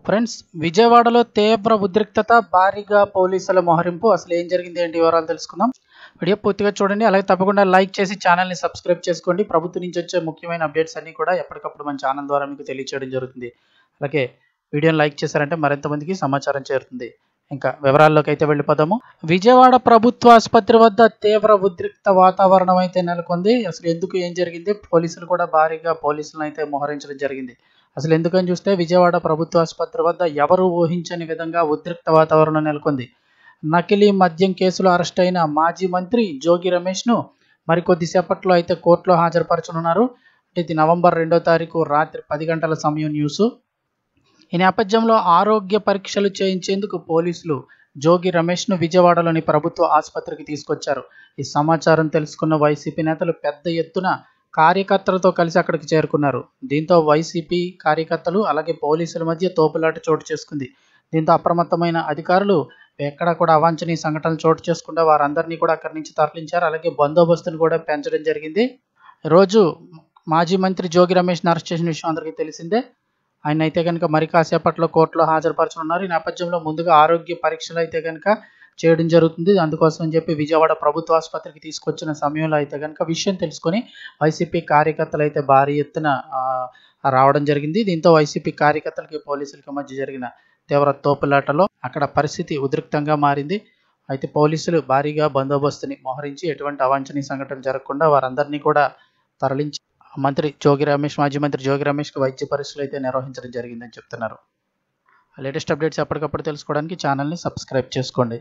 Friends, విజయవాడలో తీవ్ర ఉద్రిక్తత, భారీగా పోలీసుల మోహరింపు. అసలు ఏం జరిగింది, ఏంటి వివరాలు తెలుసుకుందాం. వీడియో పూర్తిగా చూడండి. అలాగే తప్పకుండా లైక్ చేసి ఛానల్ని సబ్స్క్రైబ్ చేసుకోండి. ప్రభుత్వం నుంచి వచ్చే ముఖ్యమైన అప్డేట్స్ అన్నీ కూడా ఎప్పటికప్పుడు మన ఛానల్ ద్వారా మీకు తెలియచేయడం జరుగుతుంది. అలాగే వీడియోని లైక్ చేశారంటే మరింత మందికి సమాచారం చేరుతుంది. ఇంకా వివరాల్లోకి అయితే వెళ్ళిపోదాము. విజయవాడ ప్రభుత్వ ఆసుపత్రి వద్ద తీవ్ర ఉద్రిక్త వాతావరణం అయితే నెలకొంది. అసలు ఎందుకు, ఏం జరిగింది? పోలీసులు కూడా భారీగా పోలీసులను అయితే మోహరించడం జరిగింది. అసలు ఎందుకని చూస్తే విజయవాడ ప్రభుత్వ ఆసుపత్రి వద్ద ఎవరు ఊహించని విధంగా ఉద్రిక్త వాతావరణం నెలకొంది. నకిలీ మద్యం కేసులో అరెస్ట్ అయిన మాజీ మంత్రి జోగి రమేష్ను మరికొద్దిసేపట్లో అయితే కోర్టులో హాజరుపరచనున్నారు. ఇది నవంబర్ 2వ తారీఖు రాత్రి 10 గంటల సమయం న్యూస్. ఈ నేపథ్యంలో ఆరోగ్య పరీక్షలు చేయించేందుకు పోలీసులు జోగి రమేష్ను విజయవాడలోని ప్రభుత్వ ఆసుపత్రికి తీసుకొచ్చారు. ఈ సమాచారం తెలుసుకున్న వైసీపీ నేతలు పెద్ద ఎత్తున కార్యకర్తలతో కలిసి అక్కడికి చేరుకున్నారు. దీంతో వైసీపీ కార్యకర్తలు అలాగే పోలీసుల మధ్య తోపులాట చోటు చేసుకుంది. దీంతో అప్రమత్తమైన అధికారులు ఎక్కడ కూడా అవాంఛనీయ సంఘటనలు చోటు చేసుకుంటే వారందరినీ కూడా అక్కడి నుంచి తరలించారు. అలాగే బందోబస్తును కూడా పెంచడం జరిగింది. రోజు మాజీ మంత్రి జోగి రమేష్ని అరెస్ట్ చేసిన విషయం అందరికీ తెలిసిందే. ఆయన అయితే కనుక మరి కాసేపట్లో కోర్టులో హాజరుపరచనున్నారు. ఈ నేపథ్యంలో ముందుగా ఆరోగ్య పరీక్షలు అయితే కనుక చేయడం జరుగుతుంది. అందుకోసం అని చెప్పి విజయవాడ ప్రభుత్వ ఆసుపత్రికి తీసుకొచ్చిన సమయంలో అయితే కనుక విషయం తెలుసుకొని వైసీపీ కార్యకర్తలు అయితే భారీ ఎత్తున రావడం జరిగింది. దీంతో వైసీపీ కార్యకర్తలకి పోలీసులకి మధ్య జరిగిన తీవ్ర తోపులాటలో అక్కడ పరిస్థితి ఉద్రిక్తంగా మారింది. అయితే పోలీసులు భారీగా బందోబస్తుని మోహరించి ఎటువంటి అవాంఛనీయ సంఘటన జరగకుండా వారందరినీ కూడా తరలించి మాజీ మంత్రి జోగి రమేష్కి వైద్య పరీక్షలు అయితే నిర్వహించడం జరిగిందని చెప్తున్నారు. లేటెస్ట్ అప్డేట్స్ ఎప్పటికప్పుడు తెలుసుకోవడానికి ఛానల్ని సబ్స్క్రైబ్ చేసుకోండి.